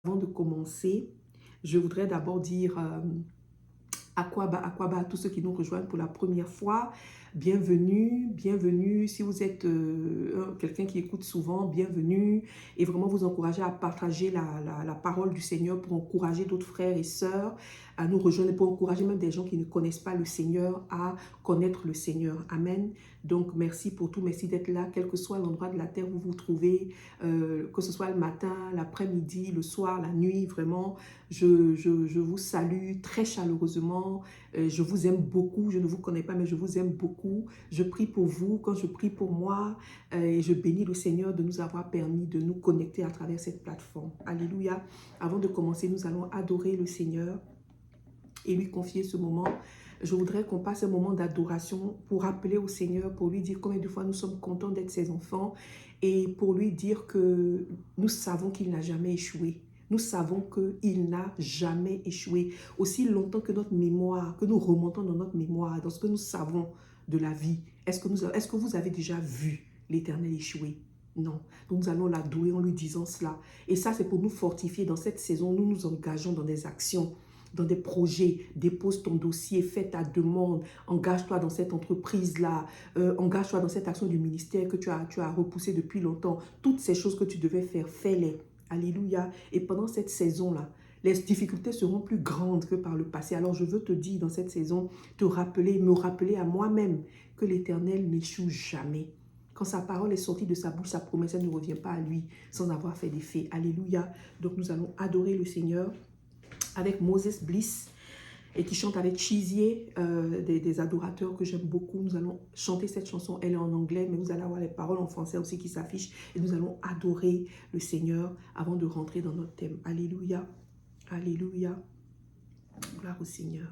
Avant de commencer, je voudrais d'abord dire à tous ceux qui nous rejoignent pour la première fois, bienvenue, bienvenue. Si vous êtes quelqu'un qui écoute souvent, bienvenue. Et vraiment vous encourager à partager la parole du Seigneur pour encourager d'autres frères et sœurs à nous rejoindre, pour encourager même des gens qui ne connaissent pas le Seigneur à connaître le Seigneur. Amen. Donc merci pour tout, merci d'être là, quel que soit l'endroit de la terre où vous vous trouvez, que ce soit le matin, l'après-midi, le soir, la nuit, vraiment. Je vous salue très chaleureusement. Je vous aime beaucoup. Je ne vous connais pas, mais je vous aime beaucoup. Je prie pour vous quand je prie pour moi. Et je bénis le Seigneur de nous avoir permis de nous connecter à travers cette plateforme. Alléluia. Avant de commencer, nous allons adorer le Seigneur et lui confier ce moment. Je voudrais qu'on passe un moment d'adoration pour rappeler au Seigneur, pour lui dire combien de fois nous sommes contents d'être ses enfants et pour lui dire que nous savons qu'il n'a jamais échoué. Nous savons qu'il n'a jamais échoué. Aussi longtemps que notre mémoire, que nous remontons dans notre mémoire, dans ce que nous savons de la vie, est-ce que vous avez déjà vu l'Éternel échouer? Non. Donc nous allons l'adorer en lui disant cela. Et ça, c'est pour nous fortifier. Dans cette saison, nous nous engageons dans des actions, dans des projets. Dépose ton dossier, fais ta demande, engage-toi dans cette entreprise-là, engage-toi dans cette action du ministère que tu as repoussée depuis longtemps. Toutes ces choses que tu devais faire, fais-les. Alléluia. Et pendant cette saison-là, les difficultés seront plus grandes que par le passé. Alors je veux te dire dans cette saison, me rappeler à moi-même que l'Éternel n'échoue jamais. Quand sa parole est sortie de sa bouche, sa promesse, elle ne revient pas à lui sans avoir fait d'effet. Alléluia. Donc nous allons adorer le Seigneur avec Moses Bliss et qui chante avec Chizier, des adorateurs que j'aime beaucoup. Nous allons chanter cette chanson, elle est en anglais, mais vous allez avoir les paroles en français aussi qui s'affichent. Et nous allons adorer le Seigneur avant de rentrer dans notre thème. Alléluia, alléluia, gloire au Seigneur.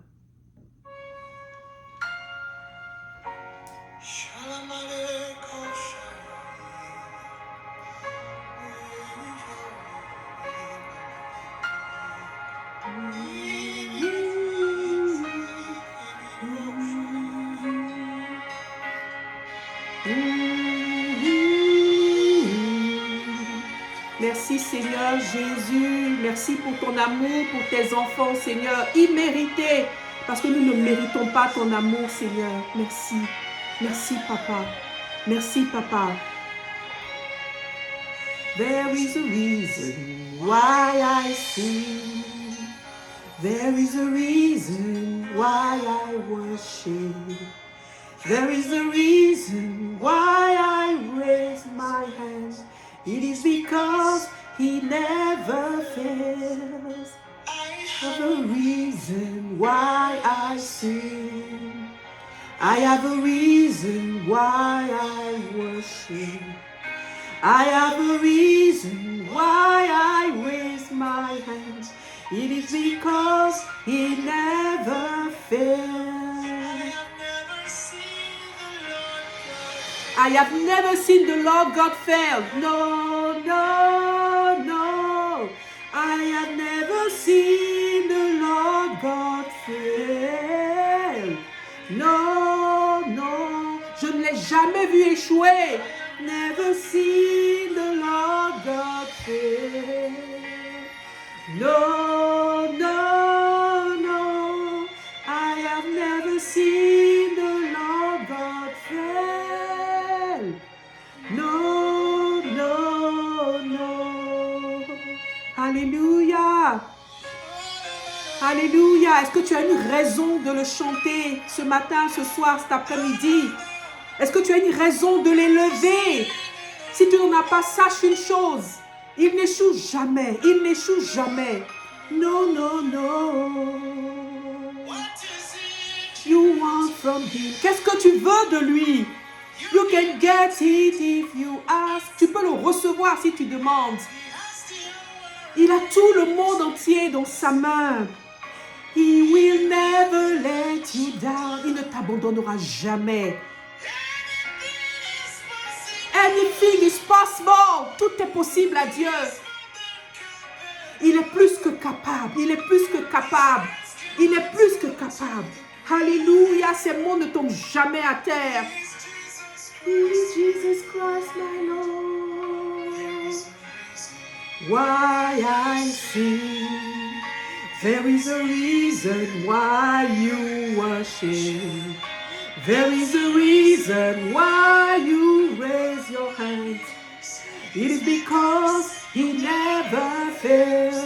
Merci Seigneur Jésus, merci pour ton amour, pour tes enfants Seigneur, immérité, parce que nous ne méritons pas ton amour Seigneur. Merci, merci Papa, merci Papa. There is a reason why I sing, there is a reason why I worship, there is a reason why I raise my hands. It is because he never fails. I have a reason why I sing. I have a reason why I worship. I have a reason why I raise my hands. It is because he never fails. I have never seen the Lord God fail. No, no, no. I have never seen the Lord God fail. No, no. Je ne l'ai jamais vu échouer. Never seen the Lord God fail. No, no, no. I have never seen the Lord God fail. No, no, no. Alléluia. Alléluia. Est-ce que tu as une raison de le chanter ce matin, ce soir, cet après-midi? Est-ce que tu as une raison de l'élever? Si tu n'en as pas, sache une chose. Il n'échoue jamais. Il n'échoue jamais. No, no, no. You want from him. Qu'est-ce que tu veux de lui? You can get it if you ask. Tu peux le recevoir si tu demandes. Il a tout le monde entier dans sa main. He will never let you down. Il ne t'abandonnera jamais. Anything is possible. Tout est possible à Dieu. Il est plus que capable. Il est plus que capable. Il est plus que capable. Alléluia. Ces mots ne tombent jamais à terre. It is Jesus Christ, my Lord. why I sing. There is a reason why you worship. There is a reason why you raise your hands. It is because he never fails.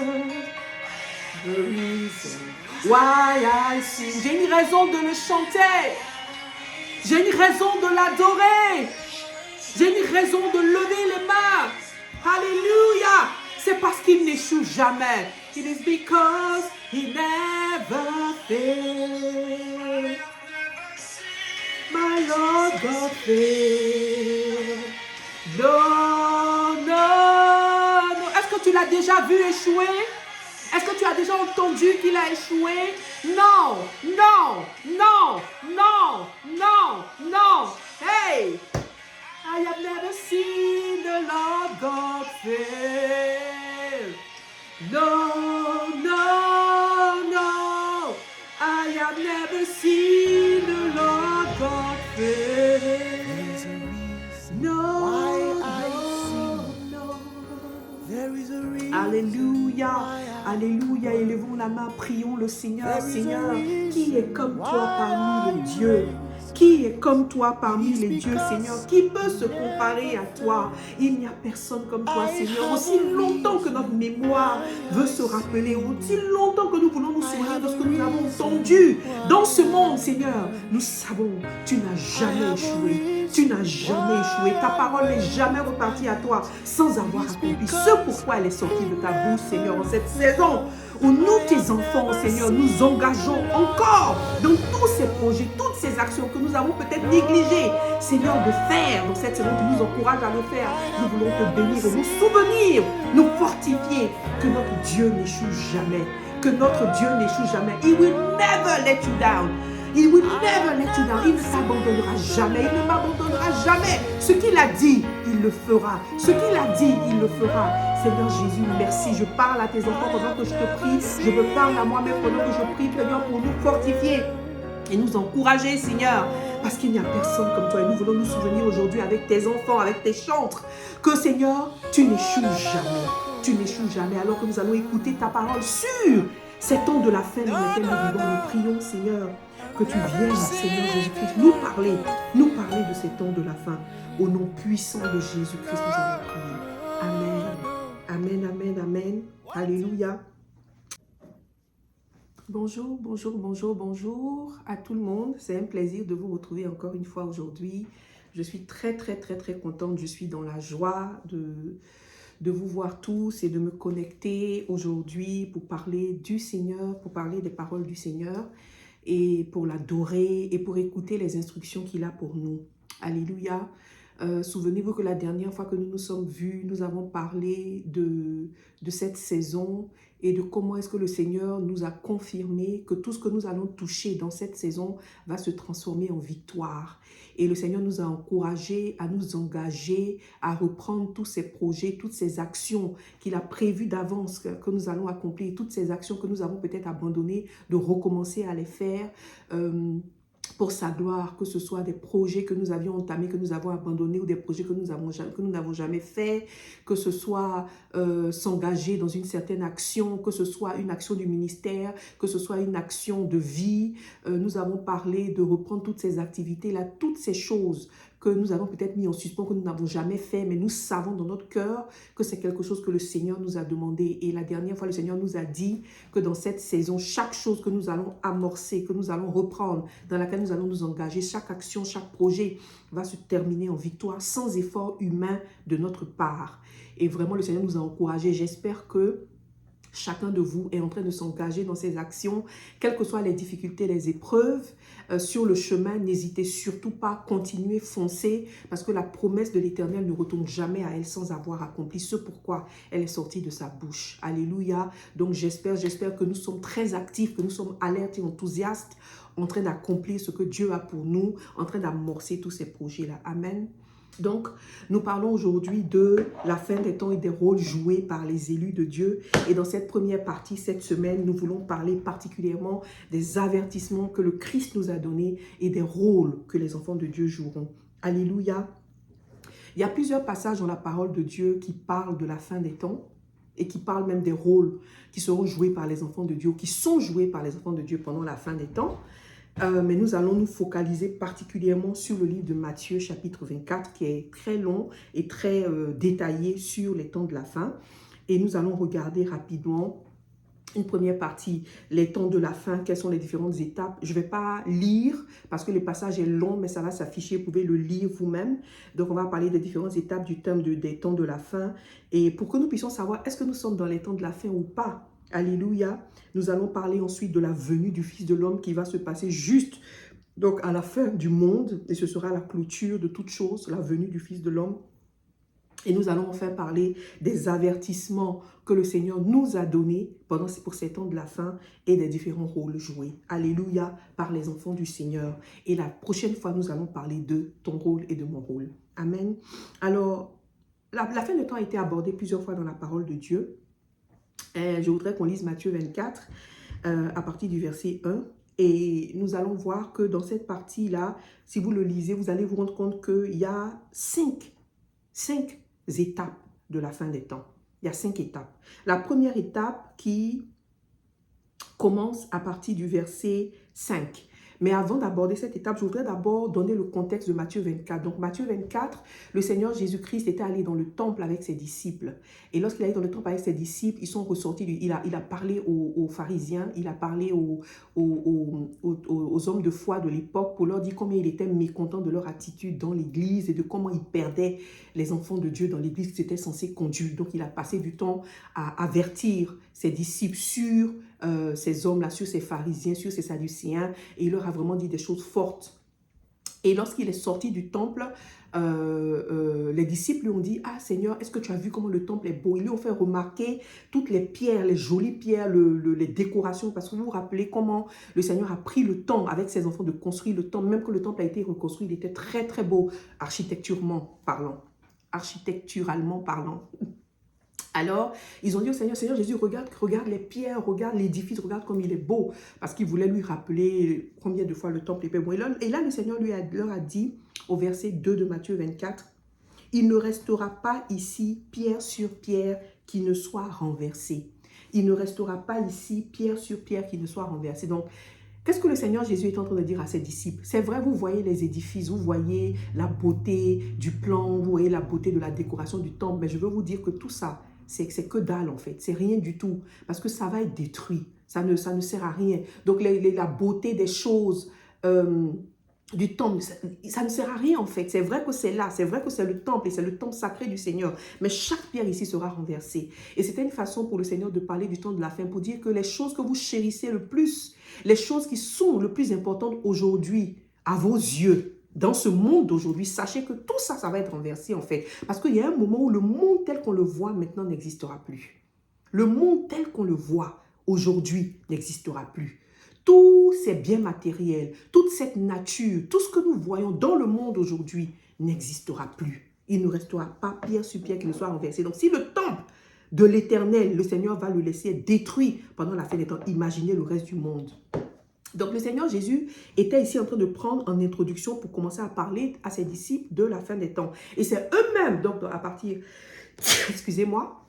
The reason why I sing. J'ai une raison de le chanter. J'ai une raison de l'adorer. J'ai une raison de lever les mains. Alléluia. C'est parce qu'il n'échoue jamais. It is because he never fails. My Lord God fails. Non, non, non. Est-ce que tu l'as déjà vu échouer? Est-ce que tu as déjà entendu qu'il a échoué? Non, non, non, non, non, non. Hey! I have never seen the Lord God fail. No, no, no. I have never seen the Lord God fail. No, no. Alléluia, alléluia. Élevons la main, prions le Seigneur. Seigneur, qui est comme toi parmi les dieux? Qui est comme toi parmi les dieux, Seigneur? Qui peut se comparer à toi? Il n'y a personne comme toi, Seigneur. Aussi longtemps que notre mémoire veut se rappeler, aussi longtemps que nous voulons nous souvenir de ce que nous avons entendu dans ce monde, Seigneur, nous savons, tu n'as jamais échoué. Tu n'as jamais échoué. Ta parole n'est jamais repartie à toi sans avoir accompli ce pourquoi elle est sortie de ta bouche, Seigneur, en cette saison où nous, tes enfants, Seigneur, nous engageons encore dans tous ces projets, toutes ces actions que nous avons peut-être négligées, Seigneur, de faire dans cette saison. Tu nous encourages à le faire. Nous voulons te bénir et nous souvenir, nous fortifier que notre Dieu n'échoue jamais. Que notre Dieu n'échoue jamais. He will never let you down. He will never let you down. Il ne t'abandonnera jamais. Il ne m'abandonnera jamais. Ce qu'il a dit, il le fera. Ce qu'il a dit, il le fera. Seigneur Jésus, merci. Je parle à tes enfants pendant que je te prie. Je me parle à moi-même pendant que je prie, Seigneur, pour nous fortifier et nous encourager, Seigneur, parce qu'il n'y a personne comme toi. Et nous voulons nous souvenir aujourd'hui avec tes enfants, avec tes chantres, que Seigneur, tu n'échoues jamais. Tu n'échoues jamais. Alors que nous allons écouter ta parole sur ces temps de la fin dans lesquels nous vivons. Nous prions, Seigneur, que tu viennes, Seigneur Jésus-Christ, nous parler de ces temps de la fin. Au nom puissant de Jésus-Christ, nous allons prier. Amen. Amen, amen, amen. Alléluia. Bonjour, bonjour, bonjour, bonjour à tout le monde. C'est un plaisir de vous retrouver encore une fois aujourd'hui. Je suis très, très, très, très contente. Je suis dans la joie de vous voir tous et de me connecter aujourd'hui pour parler du Seigneur, pour parler des paroles du Seigneur et pour l'adorer et pour écouter les instructions qu'il a pour nous. Alléluia. Souvenez-vous que la dernière fois que nous nous sommes vus, nous avons parlé de cette saison et de comment est-ce que le Seigneur nous a confirmé que tout ce que nous allons toucher dans cette saison va se transformer en victoire. Et le Seigneur nous a encouragés à nous engager, à reprendre tous ces projets, toutes ces actions qu'il a prévues d'avance que nous allons accomplir, toutes ces actions que nous avons peut-être abandonnées, de recommencer à les faire pour sa gloire, que ce soit des projets que nous avions entamés, que nous avons abandonnés, ou des projets que nous n'avons jamais fait, que ce soit s'engager dans une certaine action, que ce soit une action du ministère, que ce soit une action de vie. Nous avons parlé de reprendre toutes ces activités-là, toutes ces choses que nous avons peut-être mis en suspens, que nous n'avons jamais fait, mais nous savons dans notre cœur que c'est quelque chose que le Seigneur nous a demandé. Et la dernière fois, le Seigneur nous a dit que dans cette saison, chaque chose que nous allons amorcer, que nous allons reprendre, dans laquelle nous allons nous engager, chaque action, chaque projet va se terminer en victoire sans effort humain de notre part. Et vraiment, le Seigneur nous a encouragés. J'espère que chacun de vous est en train de s'engager dans ces actions, quelles que soient les difficultés, les épreuves sur le chemin. N'hésitez surtout pas, continuez, foncez, parce que la promesse de l'Éternel ne retourne jamais à elle sans avoir accompli ce pourquoi elle est sortie de sa bouche. Alléluia. Donc j'espère que nous sommes très actifs, que nous sommes alertes et enthousiastes, en train d'accomplir ce que Dieu a pour nous, en train d'amorcer tous ces projets-là. Amen. Donc, nous parlons aujourd'hui de la fin des temps et des rôles joués par les élus de Dieu. Et dans cette première partie, cette semaine, nous voulons parler particulièrement des avertissements que le Christ nous a donnés et des rôles que les enfants de Dieu joueront. Alléluia. Il y a plusieurs passages dans la parole de Dieu qui parlent de la fin des temps. et qui parle même des rôles qui seront joués par les enfants de Dieu, qui sont joués par les enfants de Dieu pendant la fin des temps. Mais nous allons nous focaliser particulièrement sur le livre de Matthieu, chapitre 24, qui est très long et très détaillé sur les temps de la fin. Et nous allons regarder rapidement une première partie, les temps de la fin, quelles sont les différentes étapes. Je ne vais pas lire parce que le passage est long, mais ça va s'afficher, vous pouvez le lire vous-même. Donc, on va parler des différentes étapes du thème des temps de la fin. Et pour que nous puissions savoir, est-ce que nous sommes dans les temps de la fin ou pas? Alléluia. Nous allons parler ensuite de la venue du Fils de l'homme qui va se passer juste donc à la fin du monde. Et ce sera la clôture de toutes choses, la venue du Fils de l'homme. Et nous allons enfin parler des avertissements que le Seigneur nous a donnés pour ces temps de la fin et des différents rôles joués. Alléluia, par les enfants du Seigneur. Et la prochaine fois, nous allons parler de ton rôle et de mon rôle. Amen. Alors, la fin de temps a été abordée plusieurs fois dans la parole de Dieu. Et je voudrais qu'on lise Matthieu 24 à partir du verset 1. Et nous allons voir que dans cette partie-là, si vous le lisez, vous allez vous rendre compte qu'il y a cinq étapes de la fin des temps. Il y a 5 étapes. La première étape qui commence à partir du verset 5. Mais avant d'aborder cette étape, je voudrais d'abord donner le contexte de Matthieu 24. Donc Matthieu 24, le Seigneur Jésus-Christ était allé dans le temple avec ses disciples. Et lorsqu'il est allé dans le temple avec ses disciples, ils sont ressortis, il a parlé aux pharisiens, il a parlé aux hommes de foi de l'époque pour leur dire combien il était mécontent de leur attitude dans l'église et de comment ils perdaient les enfants de Dieu dans l'église qu'ils étaient censés conduire. Donc il a passé du temps à avertir ses disciples sur ces hommes-là, sur ces pharisiens, sur ces sadducéens, et il leur a vraiment dit des choses fortes. Et lorsqu'il est sorti du temple, les disciples lui ont dit « Ah Seigneur, est-ce que tu as vu comment le temple est beau ?» Ils lui ont fait remarquer toutes les pierres, les jolies pierres, les décorations, parce que vous vous rappelez comment le Seigneur a pris le temps avec ses enfants de construire le temple. Même que le temple a été reconstruit, il était très très beau, architecturalement parlant. Alors, ils ont dit au Seigneur, Seigneur Jésus, regarde les pierres, regarde l'édifice, regarde comme il est beau. Parce qu'ils voulaient lui rappeler combien de fois le temple était beau. Et là, le Seigneur leur a dit, au verset 2 de Matthieu 24, « Il ne restera pas ici pierre sur pierre qui ne soit renversée. » Il ne restera pas ici pierre sur pierre qui ne soit renversée. Donc, qu'est-ce que le Seigneur Jésus est en train de dire à ses disciples? C'est vrai, vous voyez les édifices, vous voyez la beauté du plan, vous voyez la beauté de la décoration du temple, mais je veux vous dire que tout ça, c'est que dalle en fait, c'est rien du tout, parce que ça va être détruit, ça ne sert à rien. Donc la beauté des choses du temple, ça ne sert à rien en fait. C'est vrai que c'est là, c'est vrai que c'est le temple et c'est le temple sacré du Seigneur, mais chaque pierre ici sera renversée. Et c'était une façon pour le Seigneur de parler du temps de la fin, pour dire que les choses que vous chérissez le plus, les choses qui sont le plus importantes aujourd'hui à vos yeux, dans ce monde d'aujourd'hui, sachez que tout ça, ça va être renversé en fait. Parce qu'il y a un moment où le monde tel qu'on le voit maintenant n'existera plus. Le monde tel qu'on le voit aujourd'hui n'existera plus. Tous ces biens matériels, toute cette nature, tout ce que nous voyons dans le monde aujourd'hui n'existera plus. Il ne restera pas pierre sur pierre qui ne soit renversé. Donc si le temple de l'Éternel, le Seigneur va le laisser détruit pendant la fin des temps, imaginez le reste du monde. Donc le Seigneur Jésus était ici en train de prendre en introduction pour commencer à parler à ses disciples de la fin des temps. Et c'est eux-mêmes, donc à partir, excusez-moi,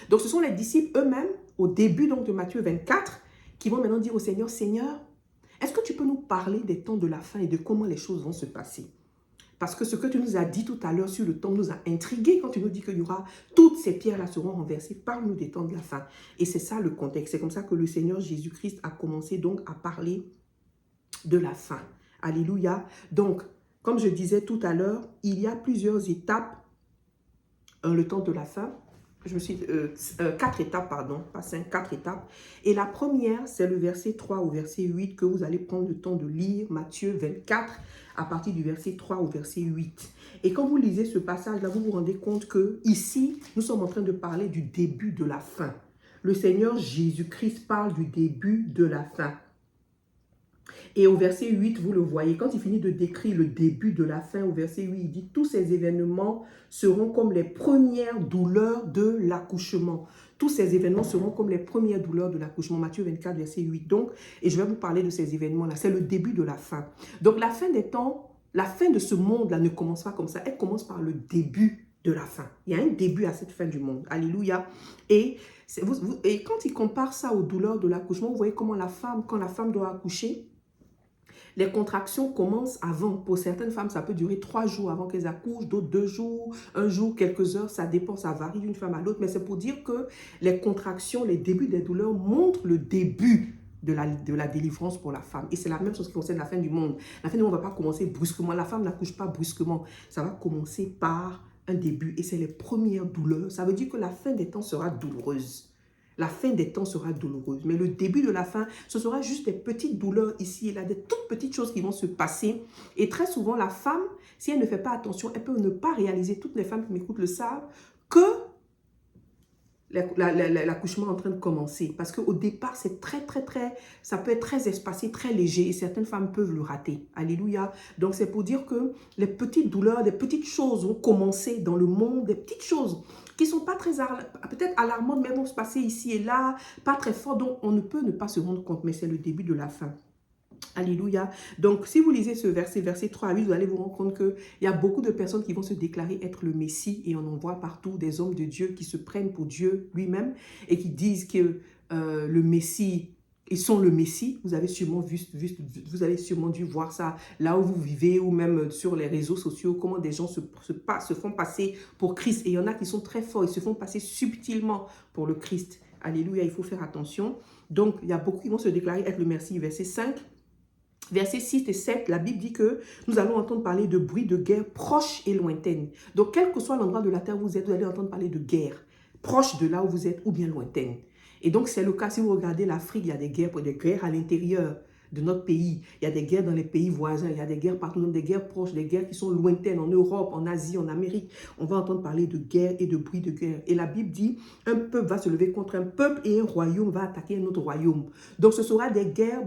donc ce sont les disciples eux-mêmes, au début donc de Matthieu 24, qui vont maintenant dire au Seigneur, Seigneur, est-ce que tu peux nous parler des temps de la fin et de comment les choses vont se passer? Parce que ce que tu nous as dit tout à l'heure sur le temps nous a intrigués quand tu nous dis qu'il y aura, toutes ces pierres-là seront renversées. Parle-nous des temps de la fin. Et c'est ça le contexte. C'est comme ça que le Seigneur Jésus-Christ a commencé donc à parler de la fin. Alléluia. Donc, comme je disais tout à l'heure, il y a plusieurs étapes, le temps de la fin. Quatre étapes, pardon, pas 5, 4 étapes. Et la première, c'est le verset 3 au verset 8 que vous allez prendre le temps de lire, Matthieu 24, à partir du verset 3 au verset 8. Et quand vous lisez ce passage-là, vous vous rendez compte que ici, nous sommes en train de parler du début de la fin. Le Seigneur Jésus-Christ parle du début de la fin. Et au verset 8, vous le voyez, quand il finit de décrire le début de la fin, au verset 8, il dit « Tous ces événements seront comme les premières douleurs de l'accouchement. » Tous ces événements seront comme les premières douleurs de l'accouchement. Matthieu 24, verset 8. Donc, et je vais vous parler de ces événements-là. C'est le début de la fin. Donc, la fin des temps, la fin de ce monde-là ne commence pas comme ça. Elle commence par le début de la fin. Il y a un début à cette fin du monde. Alléluia. Et, et quand il compare ça aux douleurs de l'accouchement, vous voyez comment la femme, quand la femme doit accoucher, les contractions commencent avant. Pour certaines femmes, ça peut durer 3 jours avant qu'elles accouchent, d'autres 2 jours, 1 jour, quelques heures, ça dépend, ça varie d'une femme à l'autre. Mais c'est pour dire que les contractions, les débuts des douleurs montrent le début de la délivrance pour la femme. Et c'est la même chose qui concerne la fin du monde. La fin du monde ne va pas commencer brusquement. La femme n'accouche pas brusquement. Ça va commencer par un début. Et c'est les premières douleurs. Ça veut dire que la fin des temps sera douloureuse. La fin des temps sera douloureuse. Mais le début de la fin, ce sera juste des petites douleurs ici et là, des toutes petites choses qui vont se passer. Et très souvent, la femme, si elle ne fait pas attention, elle peut ne pas réaliser, toutes les femmes qui m'écoutent le savent, que l'accouchement est en train de commencer. Parce qu'au départ, c'est ça peut être très espacé, très léger. Et certaines femmes peuvent le rater. Alléluia. Donc, c'est pour dire que les petites douleurs, des petites choses vont commencer dans le monde, des petites choses qui ne sont pas très, peut-être alarmantes, mais vont se passer ici et là, pas très fort. Donc, on ne peut ne pas se rendre compte, mais c'est le début de la fin. Alléluia. Donc, si vous lisez ce verset 3 à 8, vous allez vous rendre compte qu'il y a beaucoup de personnes qui vont se déclarer être le Messie, et on en voit partout des hommes de Dieu qui se prennent pour Dieu lui-même et qui disent que le Messie, ils sont le Messie. Vous avez sûrement vous avez sûrement dû voir ça là où vous vivez ou même sur les réseaux sociaux, comment des gens se font passer pour Christ. Et il y en a qui sont très forts, ils se font passer subtilement pour le Christ. Alléluia, il faut faire attention. Donc, il y a beaucoup qui vont se déclarer être le Messie. Verset 5. Versets 6 et 7, la Bible dit que nous allons entendre parler de bruit de guerre proche et lointaine. Donc, quel que soit l'endroit de la terre où vous êtes, vous allez entendre parler de guerre proche de là où vous êtes ou bien lointaine. Et donc, c'est le cas, si vous regardez l'Afrique, il y a des guerres à l'intérieur de notre pays. Il y a des guerres dans les pays voisins, il y a des guerres partout, des guerres proches, des guerres qui sont lointaines en Europe, en Asie, en Amérique. On va entendre parler de guerre et de bruit de guerre. Et la Bible dit, un peuple va se lever contre un peuple et un royaume va attaquer un autre royaume. Donc, ce sera des guerres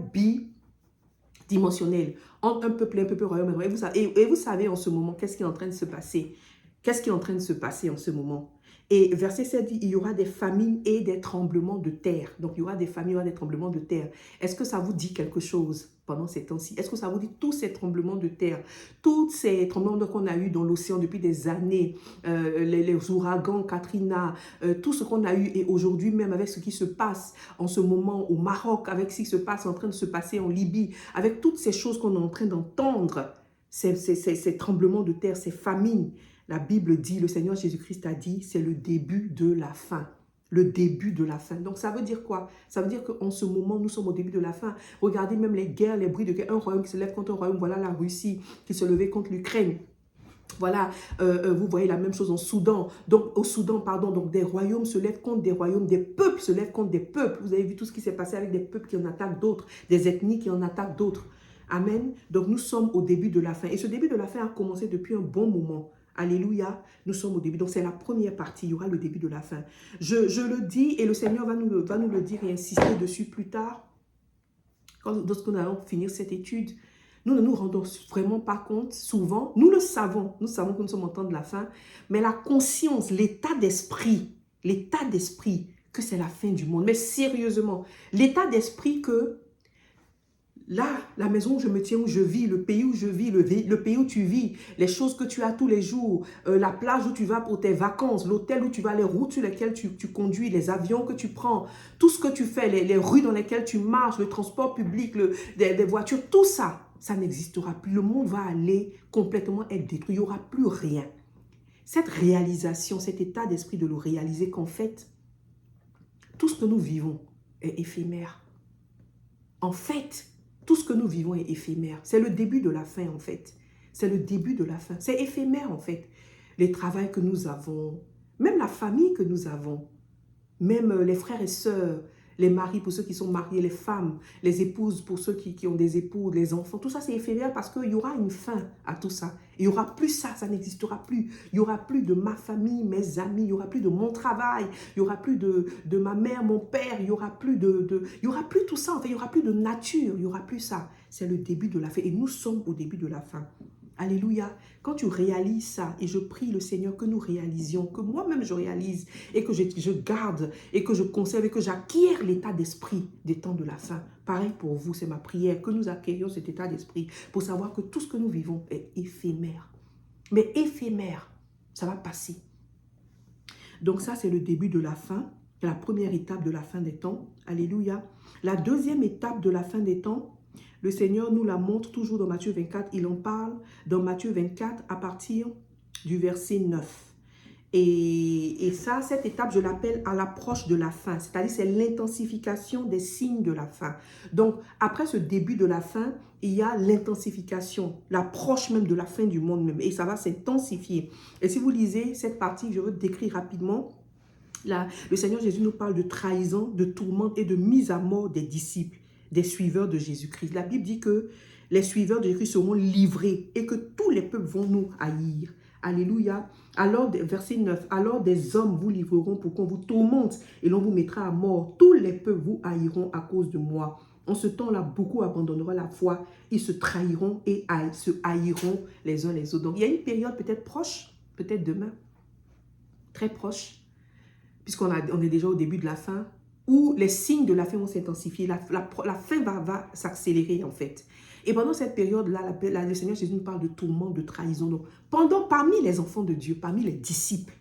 dimensionnel entre un peuple et un peuple royaume. Et vous savez en ce moment, qu'est-ce qui est en train de se passer? Qu'est-ce qui est en train de se passer en ce moment? Et verset 7 dit, il y aura des famines et des tremblements de terre. Donc, il y aura des famines, il y aura des tremblements de terre. Est-ce que ça vous dit quelque chose pendant ces temps-ci? Est-ce que ça vous dit tous ces tremblements de terre, tous ces tremblements qu'on a eu dans l'océan depuis des années, les ouragans, Katrina, tout ce qu'on a eu et aujourd'hui même avec ce qui se passe en ce moment au Maroc, avec ce qui se passe en train de se passer en Libye, avec toutes ces choses qu'on est en train d'entendre, ces tremblements de terre, ces famines. La Bible dit, le Seigneur Jésus-Christ a dit, c'est le début de la fin. Le début de la fin. Donc, ça veut dire quoi? Ça veut dire qu'en ce moment, nous sommes au début de la fin. Regardez même les guerres, les bruits de guerre. Un royaume qui se lève contre un royaume. Voilà la Russie qui se levait contre l'Ukraine. Voilà, vous voyez la même chose en Soudan. Donc, au Soudan, pardon, donc des royaumes se lèvent contre des royaumes, des peuples se lèvent contre des peuples. Vous avez vu tout ce qui s'est passé avec des peuples qui en attaquent d'autres, des ethnies qui en attaquent d'autres. Amen. Donc, nous sommes au début de la fin. Et ce début de la fin a commencé depuis un bon moment. Alléluia, nous sommes au début. Donc, c'est la première partie. Il y aura le début de la fin. Je le dis et le Seigneur va nous le dire et insister dessus plus tard. Lorsque nous allons finir cette étude, nous ne nous rendons vraiment pas compte, souvent. Nous le savons. Nous savons que nous sommes au temps de la fin. Mais la conscience, l'état d'esprit que c'est la fin du monde. Mais sérieusement, l'état d'esprit que là, la maison où je me tiens, où je vis, le pays où je vis, le pays où tu vis, les choses que tu as tous les jours, la plage où tu vas pour tes vacances, l'hôtel où tu vas, les routes sur lesquelles tu conduis, les avions que tu prends, tout ce que tu fais, les rues dans lesquelles tu marches, le transport public, des voitures, tout ça, ça n'existera plus. Le monde va aller complètement être détruit. Il n'y aura plus rien. Cette réalisation, cet état d'esprit de le réaliser qu'en fait, tout ce que nous vivons est éphémère. En fait, tout ce que nous vivons est éphémère. C'est le début de la fin, en fait. C'est le début de la fin. C'est éphémère, en fait. Les travails que nous avons, même la famille que nous avons, même les frères et sœurs, les maris pour ceux qui sont mariés, les femmes, les épouses pour ceux qui ont des époux, les enfants. Tout ça, c'est éphémère parce qu'il y aura une fin à tout ça. Il n'y aura plus ça, ça n'existera plus. Il n'y aura plus de ma famille, mes amis, il n'y aura plus de mon travail, il n'y aura plus de ma mère, mon père, il n'y aura plus il y aura plus tout ça, en fait, il n'y aura plus de nature, il n'y aura plus ça. C'est le début de la fin et nous sommes au début de la fin. Alléluia. Quand tu réalises ça, et je prie le Seigneur que nous réalisions, que moi-même je réalise, et que je garde, et que je conserve, et que j'acquière l'état d'esprit des temps de la fin. Pareil pour vous, c'est ma prière, que nous acquérions cet état d'esprit, pour savoir que tout ce que nous vivons est éphémère. Mais éphémère. Ça va passer. Donc ça, c'est le début de la fin, la première étape de la fin des temps. Alléluia. La deuxième étape de la fin des temps, le Seigneur nous la montre toujours dans Matthieu 24. Il en parle dans Matthieu 24 à partir du verset 9. Et ça, cette étape, je l'appelle à l'approche de la fin. C'est-à-dire, c'est l'intensification des signes de la fin. Donc, après ce début de la fin, il y a l'intensification, l'approche même de la fin du monde même. Et ça va s'intensifier. Et si vous lisez cette partie, je veux décrire rapidement. Là, le Seigneur Jésus nous parle de trahison, de tourmente et de mise à mort des disciples, des suiveurs de Jésus-Christ. La Bible dit que les suiveurs de Jésus seront livrés et que tous les peuples vont nous haïr. Alléluia. Alors, verset 9, alors des hommes vous livreront pour qu'on vous tourmente et l'on vous mettra à mort. Tous les peuples vous haïront à cause de moi. En ce temps-là, beaucoup abandonneront la foi. Ils se trahiront et se haïront les uns les autres. Donc, il y a une période peut-être proche, peut-être demain, très proche, puisqu'on est déjà au début de la fin, où les signes de la fin vont s'intensifier. La fin va s'accélérer en fait. Et pendant cette période-là, le Seigneur Jésus nous parle de tourment, de trahison. Donc, parmi les enfants de Dieu, parmi les disciples,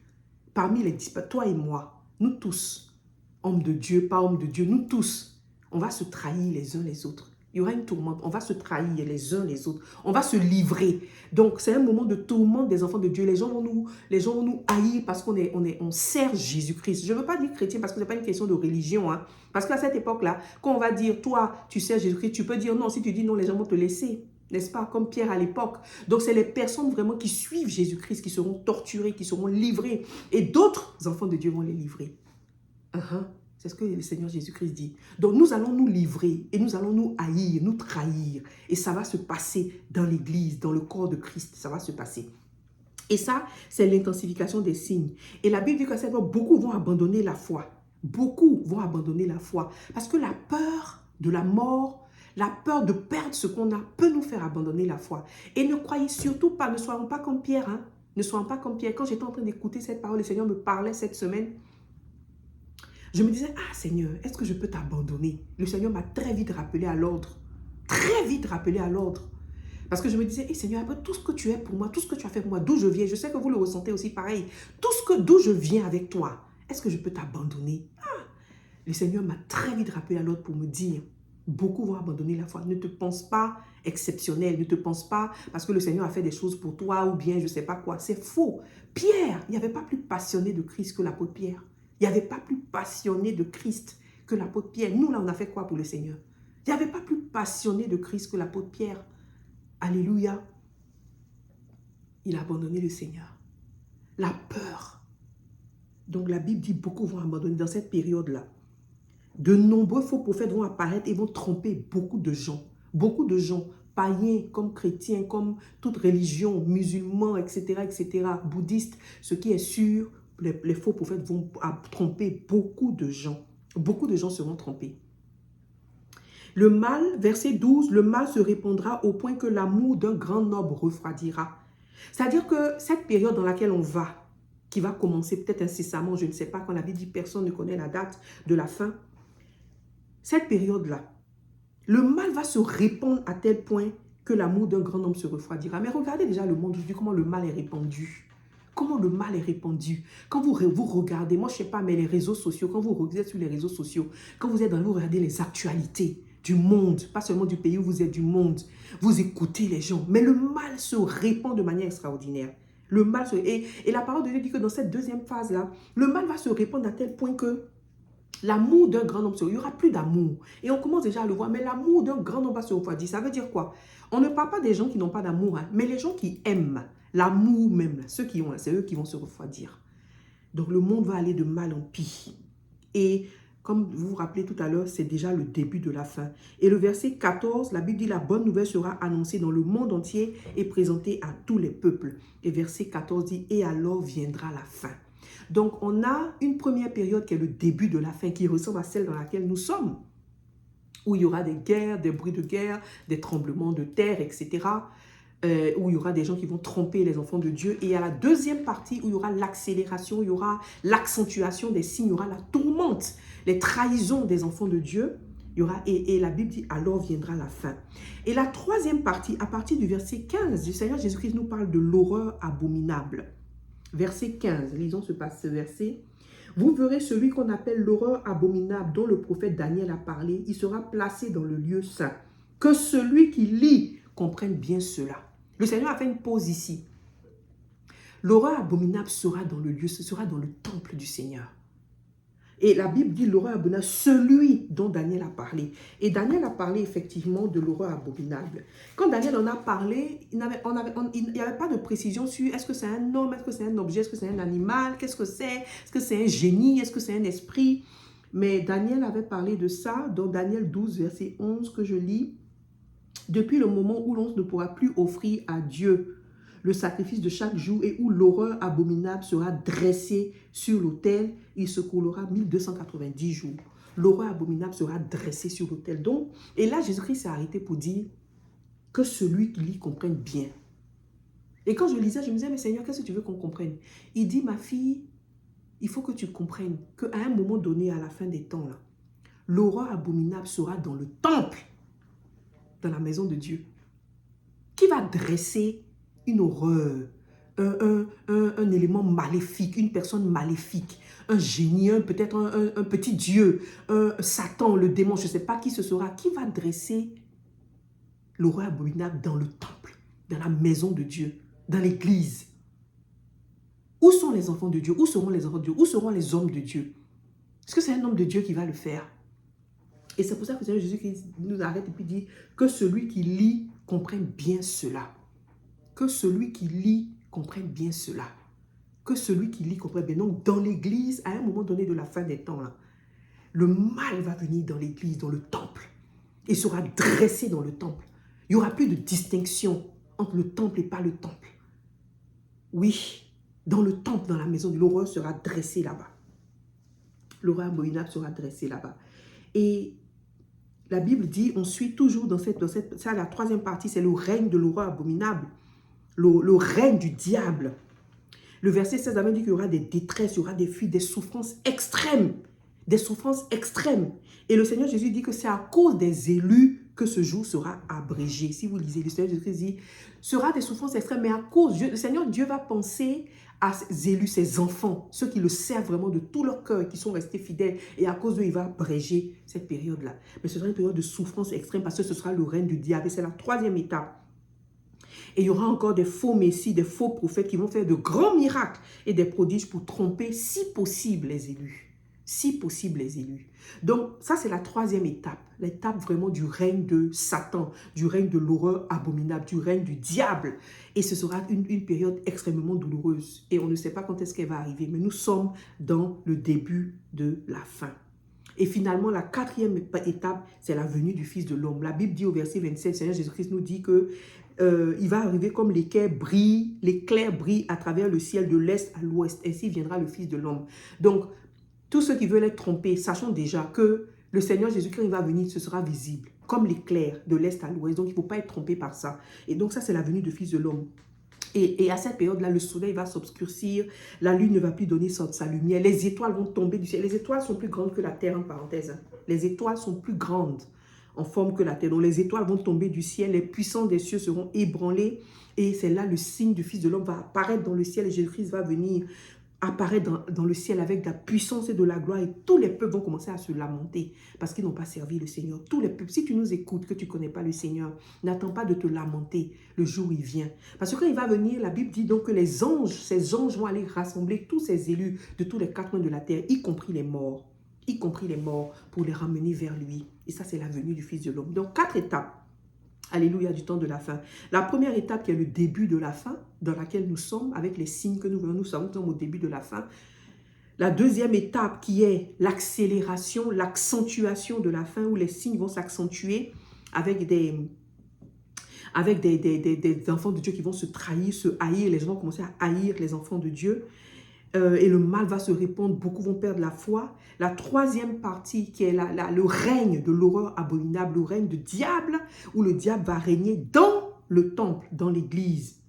toi et moi, nous tous, hommes de Dieu, pas hommes de Dieu, nous tous, on va se trahir les uns les autres. Il y aura une tourmente, on va se trahir les uns les autres, on va se livrer. Donc, c'est un moment de tourmente des enfants de Dieu. Les gens vont nous haïr parce on sert Jésus-Christ. Je ne veux pas dire chrétien parce que ce n'est pas une question de religion. Hein. Parce qu'à cette époque-là, quand on va dire, toi, tu sers Jésus-Christ, tu peux dire non. Si tu dis non, les gens vont te laisser. N'est-ce pas? Comme Pierre à l'époque. Donc, c'est les personnes vraiment qui suivent Jésus-Christ qui seront torturées, qui seront livrées. Et d'autres enfants de Dieu vont les livrer. C'est ce que le Seigneur Jésus-Christ dit. Donc, nous allons nous livrer et nous allons nous haïr, nous trahir. Et ça va se passer dans l'Église, dans le corps de Christ. Ça va se passer. Et ça, c'est l'intensification des signes. Et la Bible dit qu'à cette fois, beaucoup vont abandonner la foi. Beaucoup vont abandonner la foi. Parce que la peur de la mort, la peur de perdre ce qu'on a peut nous faire abandonner la foi. Et ne croyez surtout pas, ne soyons pas comme Pierre. Hein? Ne soyons pas comme Pierre. Quand j'étais en train d'écouter cette parole, le Seigneur me parlait cette semaine. Je me disais, ah Seigneur, est-ce que je peux t'abandonner? Le Seigneur m'a très vite rappelé à l'ordre. Très vite rappelé à l'ordre. Parce que je me disais, hey Seigneur, après tout ce que tu es pour moi, tout ce que tu as fait pour moi, d'où je viens, je sais que vous le ressentez aussi pareil. D'où je viens avec toi, est-ce que je peux t'abandonner? Le Seigneur m'a très vite rappelé à l'ordre pour me dire, beaucoup vont abandonner la foi. Ne te pense pas exceptionnel, ne te pense pas parce que le Seigneur a fait des choses pour toi ou bien je ne sais pas quoi. C'est faux. Pierre, il n'y avait pas plus passionné de Christ que l'apôtre Pierre. Il n'y avait pas plus passionné de Christ que l'apôtre Pierre. Nous, là, on a fait quoi pour le Seigneur? Il n'y avait pas plus passionné de Christ que l'apôtre Pierre. Alléluia. Il a abandonné le Seigneur. La peur. Donc, la Bible dit beaucoup vont abandonner dans cette période-là. De nombreux faux prophètes vont apparaître et vont tromper beaucoup de gens. Beaucoup de gens, païens comme chrétiens, comme toute religion, musulmans, etc., bouddhistes. Ce qui est sûr, les faux prophètes vont tromper beaucoup de gens. Beaucoup de gens seront trompés. Le mal, verset 12, le mal se répandra au point que l'amour d'un grand nombre refroidira. C'est-à-dire que cette période dans laquelle on va, qui va commencer peut-être incessamment, je ne sais pas, quand la Bible dit personne ne connaît la date de la fin, cette période-là, le mal va se répandre à tel point que l'amour d'un grand homme se refroidira. Mais regardez déjà le monde aujourd'hui, comment le mal est répandu. Comment le mal est répandu. Quand vous regardez, moi je ne sais pas, mais les réseaux sociaux, quand vous êtes sur les réseaux sociaux, quand vous regardez les actualités du monde, pas seulement du pays où vous êtes, du monde, vous écoutez les gens, mais le mal se répand de manière extraordinaire. Le mal et la parole de Dieu dit que dans cette deuxième phase-là, le mal va se répandre à tel point que l'amour d'un grand homme, il n'y aura plus d'amour. Et on commence déjà à le voir, mais l'amour d'un grand homme va se refroidir. Ça veut dire quoi? On ne parle pas des gens qui n'ont pas d'amour, hein, mais les gens qui aiment l'amour même, ceux qui ont, c'est eux qui vont se refroidir. Donc le monde va aller de mal en pire. Et comme vous vous rappelez tout à l'heure, c'est déjà le début de la fin. Et le verset 14, la Bible dit, la bonne nouvelle sera annoncée dans le monde entier et présentée à tous les peuples. Et verset 14 dit, et alors viendra la fin. Donc, on a une première période qui est le début de la fin, qui ressemble à celle dans laquelle nous sommes, où il y aura des guerres, des bruits de guerre, des tremblements de terre, etc., où il y aura des gens qui vont tromper les enfants de Dieu. Et il y a la deuxième partie où il y aura l'accélération, il y aura l'accentuation des signes, il y aura la tourmente, les trahisons des enfants de Dieu. Il y aura, et la Bible dit, alors viendra la fin. Et la troisième partie, à partir du verset 15, le Seigneur Jésus-Christ nous parle de l'horreur abominable. verset 15. Lisons ce verset. Vous verrez celui qu'on appelle l'horreur abominable dont le prophète Daniel a parlé. Il sera placé dans le lieu saint. Que celui qui lit comprenne bien cela. Le Seigneur a fait une pause ici. L'horreur abominable sera dans le lieu, ce sera dans le temple du Seigneur. Et la Bible dit l'horreur abominable, celui dont Daniel a parlé. Et Daniel a parlé effectivement de l'horreur abominable. Quand Daniel en a parlé, il n'y avait pas de précision sur est-ce que c'est un homme, est-ce que c'est un objet, est-ce que c'est un animal, qu'est-ce que c'est, est-ce que c'est un génie, est-ce que c'est un esprit. Mais Daniel avait parlé de ça dans Daniel 12, verset 11 que je lis. Depuis le moment où l'on ne pourra plus offrir à Dieu le sacrifice de chaque jour et où l'horreur abominable sera dressée sur l'autel, il se coulera 1290 jours. L'horreur abominable sera dressée sur l'autel. Donc, et là, Jésus-Christ s'est arrêté pour dire que celui qui lit comprenne bien. Et quand je lisais, je me disais, mais Seigneur, qu'est-ce que tu veux qu'on comprenne? Il dit, ma fille, il faut que tu comprennes qu'à un moment donné, à la fin des temps, l'horreur abominable sera dans le temple, dans la maison de Dieu. Qui va dresser une horreur, un élément maléfique, une personne maléfique, un génie, peut-être un petit dieu, Satan, le démon, je ne sais pas qui ce sera, qui va dresser l'horreur abominable dans le temple, dans la maison de Dieu, dans l'église. Où sont les enfants de Dieu? Où seront les enfants de Dieu? Où seront les hommes de Dieu? Est-ce que c'est un homme de Dieu qui va le faire? Et c'est pour ça que le Seigneur Jésus nous arrête et puis dit que celui qui lit comprenne bien cela. Que celui qui lit comprenne bien cela. Que celui qui lit comprenne bien. Donc, dans l'église, à un moment donné de la fin des temps, le mal va venir dans l'église, dans le temple. Il sera dressé dans le temple. Il n'y aura plus de distinction entre le temple et pas le temple. Oui, dans le temple, dans la maison de l'horreur sera dressée là-bas. L'horreur abominable sera dressée là-bas. Et la Bible dit, on suit toujours dans ça, la troisième partie, c'est le règne de l'horreur abominable. Le règne du diable. Le verset 16 dit qu'il y aura des détresses, il y aura des fuites, des souffrances extrêmes. Des souffrances extrêmes. Et le Seigneur Jésus dit que c'est à cause des élus que ce jour sera abrégé. Si vous lisez, le Seigneur Jésus dit, sera des souffrances extrêmes, mais à cause, le Seigneur Dieu va penser à ses élus, ses enfants, ceux qui le servent vraiment de tout leur cœur, qui sont restés fidèles. Et à cause d'eux, il va abréger cette période-là. Mais ce sera une période de souffrance extrême parce que ce sera le règne du diable. Et c'est la troisième étape. Et il y aura encore des faux messies, des faux prophètes qui vont faire de grands miracles et des prodiges pour tromper, si possible, les élus. Si possible, les élus. Donc, ça, c'est la troisième étape. L'étape vraiment du règne de Satan, du règne de l'horreur abominable, du règne du diable. Et ce sera une période extrêmement douloureuse. Et on ne sait pas quand est-ce qu'elle va arriver. Mais nous sommes dans le début de la fin. Et finalement, la quatrième étape, c'est la venue du Fils de l'homme. La Bible dit au verset 27, le Seigneur Jésus-Christ nous dit que il va arriver comme l'éclair brille à travers le ciel de l'est à l'ouest. Ainsi viendra le Fils de l'homme. Donc, tous ceux qui veulent être trompés, sachons déjà que le Seigneur Jésus-Christ, il va venir, ce sera visible, comme l'éclair de l'est à l'ouest. Donc, il ne faut pas être trompé par ça. Et donc, ça, c'est la venue du Fils de l'homme. Et à cette période-là, le soleil va s'obscurcir, la lune ne va plus donner sa lumière, les étoiles vont tomber du ciel. Les étoiles sont plus grandes que la terre, en parenthèse. Les étoiles sont plus grandes en forme que la terre. Donc les étoiles vont tomber du ciel, les puissants des cieux seront ébranlés. Et c'est là le signe du Fils de l'homme va apparaître dans le ciel et Jésus-Christ va venir apparaître dans le ciel avec de la puissance et de la gloire. Et tous les peuples vont commencer à se lamenter parce qu'ils n'ont pas servi le Seigneur. Tous les peuples, si tu nous écoutes, que tu ne connais pas le Seigneur, n'attends pas de te lamenter le jour où il vient. Parce que quand il va venir, la Bible dit donc que les anges, ces anges vont aller rassembler tous ces élus de tous les quatre coins de la terre, y compris les morts, pour les ramener vers lui. Et ça, c'est la venue du Fils de l'homme. Donc, 4 étapes. Alléluia, du temps de la fin. La première étape qui est le début de la fin, dans laquelle nous sommes, avec les signes que nous voyons, nous sommes au début de la fin. La deuxième étape qui est l'accélération, l'accentuation de la fin, où les signes vont s'accentuer avec des enfants de Dieu qui vont se trahir, se haïr. Les gens vont commencer à haïr les enfants de Dieu. Et le mal va se répandre, beaucoup vont perdre la foi. La troisième partie qui est le règne de l'horreur abominable, le règne du diable, où le diable va régner dans le temple, dans l'église.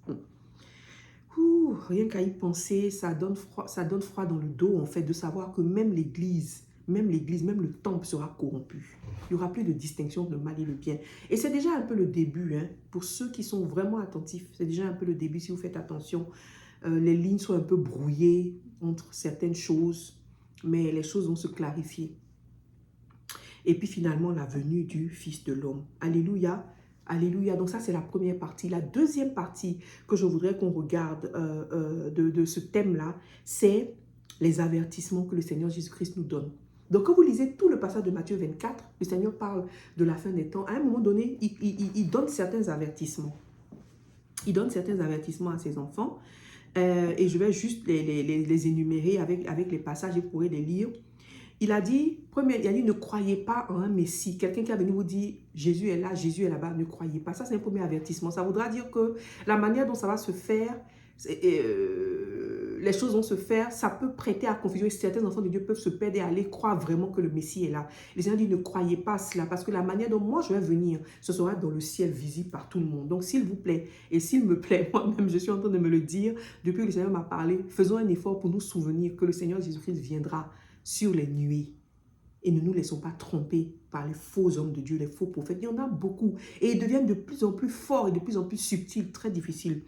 Rien qu'à y penser, ça donne froid dans le dos, en fait, de savoir que même l'église, même le temple sera corrompu. Il n'y aura plus de distinction entre le mal et le bien. Et c'est déjà un peu le début, hein, pour ceux qui sont vraiment attentifs. C'est déjà un peu le début si vous faites attention. les lignes sont un peu brouillées entre certaines choses, mais les choses vont se clarifier. Et puis finalement, la venue du Fils de l'homme. Alléluia. Alléluia. Donc ça, c'est la première partie. La deuxième partie que je voudrais qu'on regarde de ce thème-là, c'est les avertissements que le Seigneur Jésus-Christ nous donne. Donc quand vous lisez tout le passage de Matthieu 24, le Seigneur parle de la fin des temps. À un moment donné, il donne certains avertissements. Il donne certains avertissements à ses enfants. Et je vais juste les énumérer avec les passages, vous pourrez les lire. Il a dit, ne croyez pas en un Messie. Quelqu'un qui a venu vous dire, Jésus est là, Jésus est là-bas, ne croyez pas. Ça, c'est un premier avertissement. Ça voudra dire que la manière dont ça va se faire, les choses vont se faire, ça peut prêter à confusion. Et certains enfants de Dieu peuvent se perdre et aller croire vraiment que le Messie est là. Les Seigneur dit, ne croyez pas à cela, parce que la manière dont moi je vais venir, ce sera dans le ciel visible par tout le monde. Donc, s'il vous plaît, et s'il me plaît, moi-même, je suis en train de me le dire, depuis que le Seigneur m'a parlé, faisons un effort pour nous souvenir que le Seigneur Jésus-Christ viendra sur les nuées. Et ne nous laissons pas tromper par les faux hommes de Dieu, les faux prophètes. Il y en a beaucoup. Et ils deviennent de plus en plus forts et de plus en plus subtils, très difficiles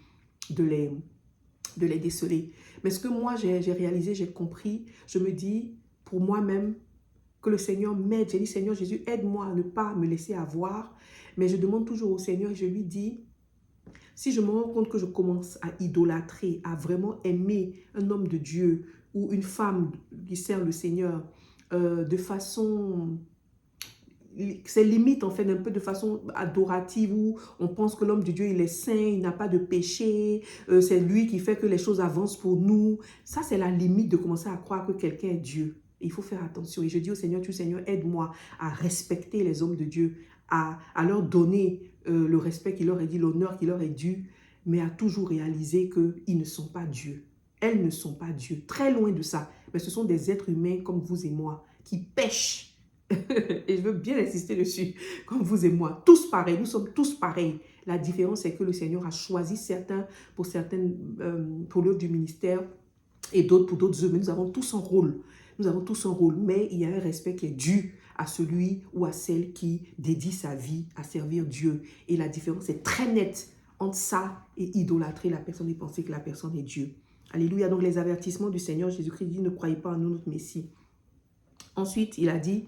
de les déceler. Mais ce que moi, j'ai réalisé, j'ai compris, je me dis, pour moi-même, que le Seigneur m'aide. J'ai dit, Seigneur Jésus, aide-moi à ne pas me laisser avoir. Mais je demande toujours au Seigneur et je lui dis, si je me rends compte que je commence à idolâtrer, à vraiment aimer un homme de Dieu ou une femme qui sert le Seigneur de façon... C'est limite en fait un peu de façon adorative où on pense que l'homme de Dieu il est saint, il n'a pas de péché, c'est lui qui fait que les choses avancent pour nous. Ça c'est la limite de commencer à croire que quelqu'un est Dieu. Il faut faire attention. Et je dis au Seigneur, tu Seigneur, aide-moi à respecter les hommes de Dieu, à leur donner le respect qu'il leur est dit, l'honneur qu'il leur est dû, mais à toujours réaliser qu'ils ne sont pas Dieu. Elles ne sont pas Dieu. Très loin de ça. Mais ce sont des êtres humains comme vous et moi qui pêchent. Et je veux bien insister dessus, comme vous et moi. Tous pareils, nous sommes tous pareils. La différence, c'est que le Seigneur a choisi certains pour l'œuvre du ministère et d'autres pour d'autres œuvres. Nous avons tous un rôle. Nous avons tous un rôle, mais il y a un respect qui est dû à celui ou à celle qui dédie sa vie à servir Dieu. Et la différence est très nette entre ça et idolâtrer la personne et penser que la personne est Dieu. Alléluia. Donc les avertissements du Seigneur Jésus-Christ dit, ne croyez pas en nous, notre Messie. Ensuite, il a dit,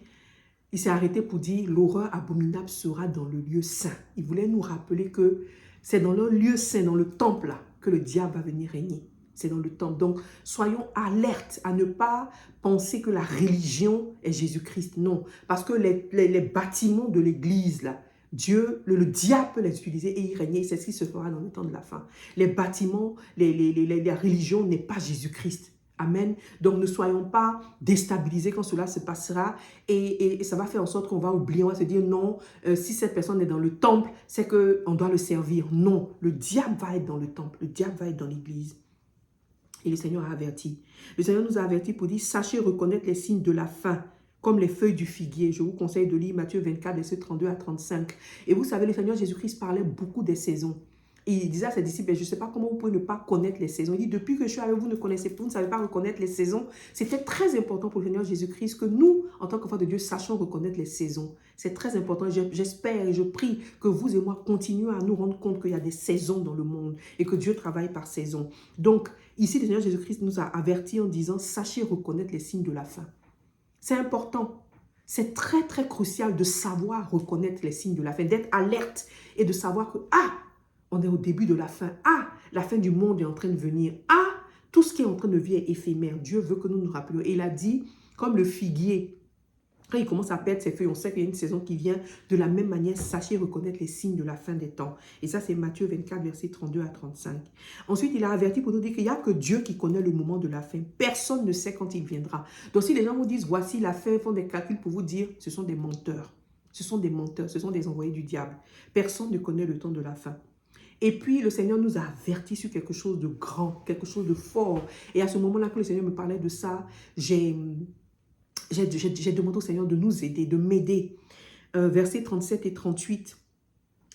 il s'est arrêté pour dire, l'horreur abominable sera dans le lieu saint. Il voulait nous rappeler que c'est dans le lieu saint, dans le temple là, que le diable va venir régner. C'est dans le temple. Donc, soyons alertes à ne pas penser que la religion est Jésus-Christ. Non, parce que les bâtiments de l'église là, Dieu, le diable peut les utiliser et y régner. C'est ce qui se fera dans le temps de la fin. Les bâtiments, la religion n'est pas Jésus-Christ. Amen. Donc, ne soyons pas déstabilisés quand cela se passera et ça va faire en sorte qu'on va oublier, on va se dire non, si cette personne est dans le temple, c'est qu'on doit le servir. Non, le diable va être dans le temple, le diable va être dans l'église. Et le Seigneur a averti. Le Seigneur nous a averti pour dire, sachez reconnaître les signes de la fin, comme les feuilles du figuier. Je vous conseille de lire Matthieu 24, versets 32 à 35. Et vous savez, le Seigneur Jésus-Christ parlait beaucoup des saisons. Et il disait à ses disciples, je ne sais pas comment vous pouvez ne pas connaître les saisons. Il dit, depuis que je suis avec vous, vous ne savez pas reconnaître les saisons. C'était très important pour le Seigneur Jésus-Christ que nous, en tant qu'enfants de Dieu, sachions reconnaître les saisons. C'est très important. J'espère et je prie que vous et moi continuons à nous rendre compte qu'il y a des saisons dans le monde et que Dieu travaille par saison. Donc, ici, le Seigneur Jésus-Christ nous a avertis en disant, sachez reconnaître les signes de la fin. C'est important. C'est très, très crucial de savoir reconnaître les signes de la fin, d'être alerte et de savoir que, on est au début de la fin. La fin du monde est en train de venir. Tout ce qui est en train de vivre est éphémère. Dieu veut que nous nous rappelions. Et il a dit, comme le figuier, quand il commence à perdre ses feuilles, on sait qu'il y a une saison qui vient. De la même manière, sachez reconnaître les signes de la fin des temps. Et ça, c'est Matthieu 24, versets 32 à 35. Ensuite, il a averti pour nous dire qu'il n'y a que Dieu qui connaît le moment de la fin. Personne ne sait quand il viendra. Donc, si les gens vous disent, voici la fin, font des calculs pour vous dire, ce sont des menteurs. Ce sont des menteurs, ce sont des envoyés du diable. Personne ne connaît le temps de la fin. Et puis, le Seigneur nous a avertis sur quelque chose de grand, quelque chose de fort. Et à ce moment-là, quand le Seigneur me parlait de ça, j'ai demandé au Seigneur de nous aider, de m'aider. Versets 37 et 38,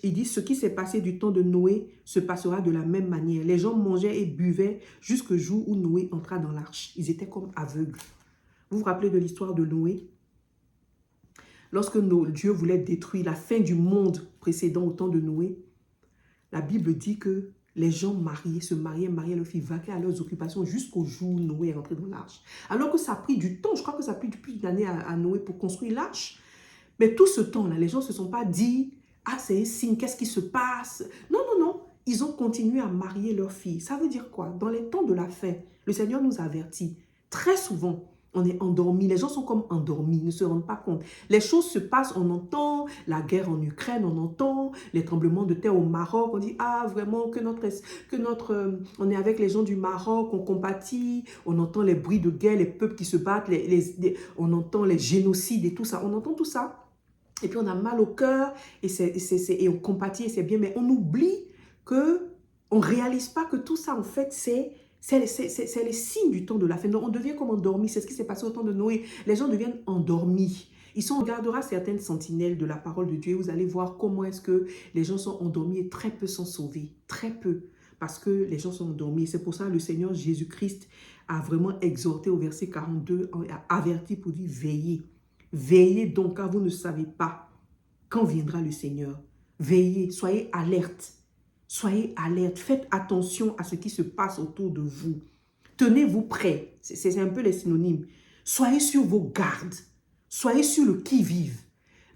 il dit, ce qui s'est passé du temps de Noé se passera de la même manière. Les gens mangeaient et buvaient jusqu'au jour où Noé entra dans l'arche. Ils étaient comme aveugles. Vous vous rappelez de l'histoire de Noé? Lorsque Dieu voulait détruire la fin du monde précédent au temps de Noé, la Bible dit que les gens mariés, se mariaient, mariaient leurs filles, vaquaient à leurs occupations jusqu'au jour où Noé est rentré dans l'arche. Alors que ça a pris du temps, je crois que ça a pris plus d'années à Noé pour construire l'arche. Mais tout ce temps-là, les gens ne se sont pas dit, ah c'est un signe, qu'est-ce qui se passe? Non, non, non, ils ont continué à marier leurs filles. Ça veut dire quoi? Dans les temps de la fin, le Seigneur nous avertit, très souvent, on est endormi, les gens sont comme endormis, ils ne se rendent pas compte. Les choses se passent, on entend la guerre en Ukraine, on entend les tremblements de terre au Maroc, on dit, ah vraiment, on est avec les gens du Maroc, on compatit, on entend les bruits de guerre, les peuples qui se battent, on entend les génocides et tout ça, on entend tout ça. Et puis on a mal au cœur et on compatit et c'est bien, mais on oublie que on ne réalise pas que tout ça en fait c'est les signes du temps de la fin. Donc on devient comme endormi, c'est ce qui s'est passé au temps de Noé. Les gens deviennent endormis. On regardera certaines sentinelles de la parole de Dieu et vous allez voir comment est-ce que les gens sont endormis et très peu sont sauvés, très peu, parce que les gens sont endormis. C'est pour ça que le Seigneur Jésus-Christ a vraiment exhorté au verset 42, a averti pour dire veillez. Veillez donc car vous ne savez pas quand viendra le Seigneur. Veillez, soyez alerte. Soyez alerte, faites attention à ce qui se passe autour de vous. Tenez-vous prêts, c'est un peu les synonymes. Soyez sur vos gardes, soyez sur le qui-vive.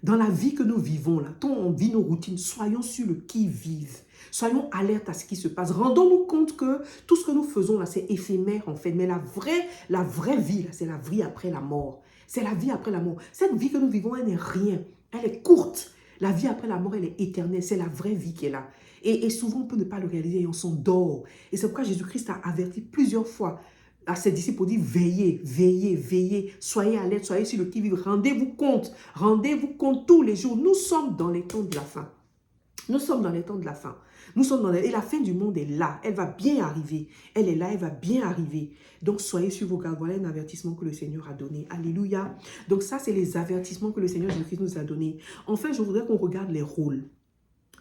Dans la vie que nous vivons, là, quand on vit nos routines, soyons sur le qui-vive. Soyons alertes à ce qui se passe. Rendons-nous compte que tout ce que nous faisons là, c'est éphémère en fait. Mais la vraie vie, c'est la vie après la mort. C'est la vie après la mort. Cette vie que nous vivons, elle n'est rien. Elle est courte. La vie après la mort, elle est éternelle. C'est la vraie vie qui est là. Et souvent, on peut ne pas le réaliser et on s'endort. Et c'est pourquoi Jésus-Christ a averti plusieurs fois à ses disciples pour dire veillez, veillez, veillez, soyez alerte, soyez sur le qui-vive, rendez-vous compte tous les jours. Nous sommes dans les temps de la fin. Nous sommes dans les temps de la fin. Et la fin du monde est là. Elle va bien arriver. Elle est là, elle va bien arriver. Donc, soyez sur vos gardes. Voilà un avertissement que le Seigneur a donné. Alléluia. Donc, ça, c'est les avertissements que le Seigneur Jésus-Christ nous a donnés. Enfin, je voudrais qu'on regarde les rôles.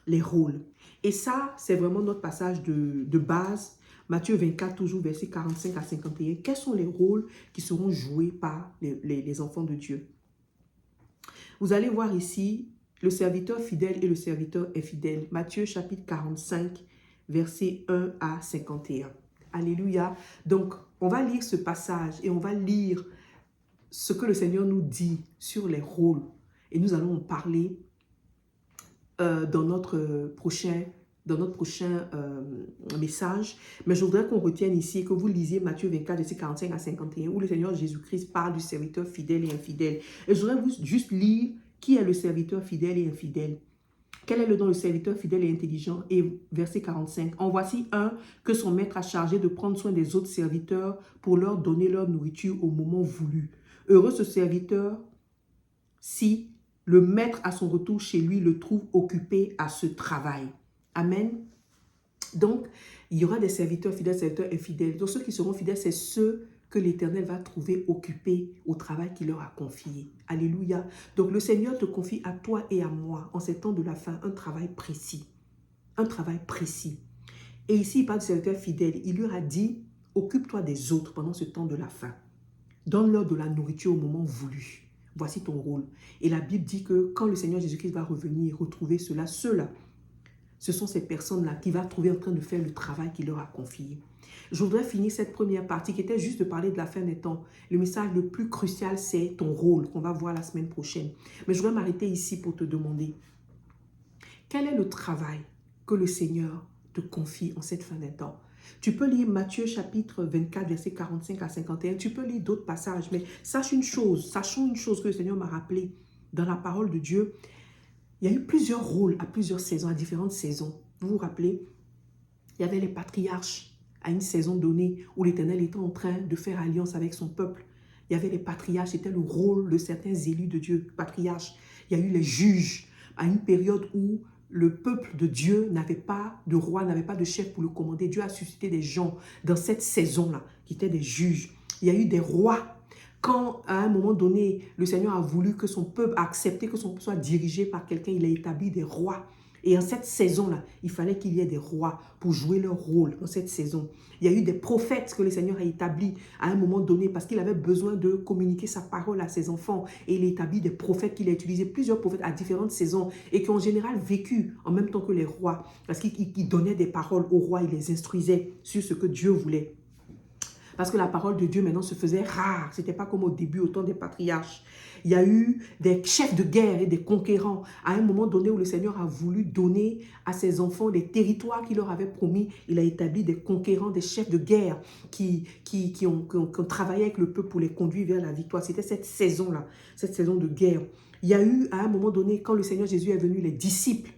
Les rôles. Et ça, c'est vraiment notre passage de base. Matthieu 24, toujours verset 45 à 51. Quels sont les rôles qui seront joués par les enfants de Dieu? Vous allez voir ici le serviteur fidèle et le serviteur infidèle. Matthieu chapitre 45, versets 1 à 51. Alléluia. Donc, on va lire ce passage et on va lire ce que le Seigneur nous dit sur les rôles. Et nous allons en parler dans notre prochain message. Mais je voudrais qu'on retienne ici, que vous lisiez Matthieu 24, verset 45 à 51, où le Seigneur Jésus-Christ parle du serviteur fidèle et infidèle. Et je voudrais juste lire qui est le serviteur fidèle et infidèle. Quel est le don du serviteur fidèle et intelligent? Et verset 45. En voici un que son maître a chargé de prendre soin des autres serviteurs pour leur donner leur nourriture au moment voulu. Heureux ce serviteur si le maître à son retour chez lui le trouve occupé à ce travail. Amen. Donc, il y aura des serviteurs fidèles, serviteurs infidèles. Donc, ceux qui seront fidèles, c'est ceux que l'Éternel va trouver occupés au travail qu'il leur a confié. Alléluia. Donc, le Seigneur te confie à toi et à moi, en ces temps de la fin, un travail précis. Un travail précis. Et ici, il parle de serviteurs fidèles. Il leur a dit, occupe-toi des autres pendant ce temps de la fin. Donne-leur de la nourriture au moment voulu. Voici ton rôle. Et la Bible dit que quand le Seigneur Jésus-Christ va revenir retrouver ceux-là, ce sont ces personnes-là qu'il va trouver en train de faire le travail qu'il leur a confié. Je voudrais finir cette première partie qui était juste de parler de la fin des temps. Le message le plus crucial, c'est ton rôle qu'on va voir la semaine prochaine. Mais je voudrais m'arrêter ici pour te demander, quel est le travail que le Seigneur te confie en cette fin des temps? Tu peux lire Matthieu chapitre 24, versets 45 à 51. Tu peux lire d'autres passages, mais sachons une chose que le Seigneur m'a rappelé dans la parole de Dieu. Il y a eu plusieurs rôles à plusieurs saisons, à différentes saisons. Vous vous rappelez, il y avait les patriarches à une saison donnée où l'Éternel était en train de faire alliance avec son peuple. Il y avait les patriarches, c'était le rôle de certains élus de Dieu, patriarches. Il y a eu les juges à une période où le peuple de Dieu n'avait pas de roi, n'avait pas de chef pour le commander. Dieu a suscité des gens dans cette saison-là qui étaient des juges. Il y a eu des rois. Quand, à un moment donné, le Seigneur a voulu que son peuple, a accepté que son peuple soit dirigé par quelqu'un, il a établi des rois. Et en cette saison-là, il fallait qu'il y ait des rois pour jouer leur rôle dans cette saison. Il y a eu des prophètes que le Seigneur a établis à un moment donné parce qu'il avait besoin de communiquer sa parole à ses enfants. Et il a établi des prophètes qu'il a utilisés, plusieurs prophètes à différentes saisons et qui ont en général vécu en même temps que les rois. Parce qu'il donnait des paroles aux rois, il les instruisait sur ce que Dieu voulait. Parce que la parole de Dieu maintenant se faisait rare. Ce n'était pas comme au début, au temps des patriarches. Il y a eu des chefs de guerre et des conquérants à un moment donné où le Seigneur a voulu donner à ses enfants des territoires qu'il leur avait promis. Il a établi des conquérants, des chefs de guerre qui ont travaillé avec le peuple pour les conduire vers la victoire. C'était cette saison-là, cette saison de guerre. Il y a eu à un moment donné, quand le Seigneur Jésus est venu, les disciples.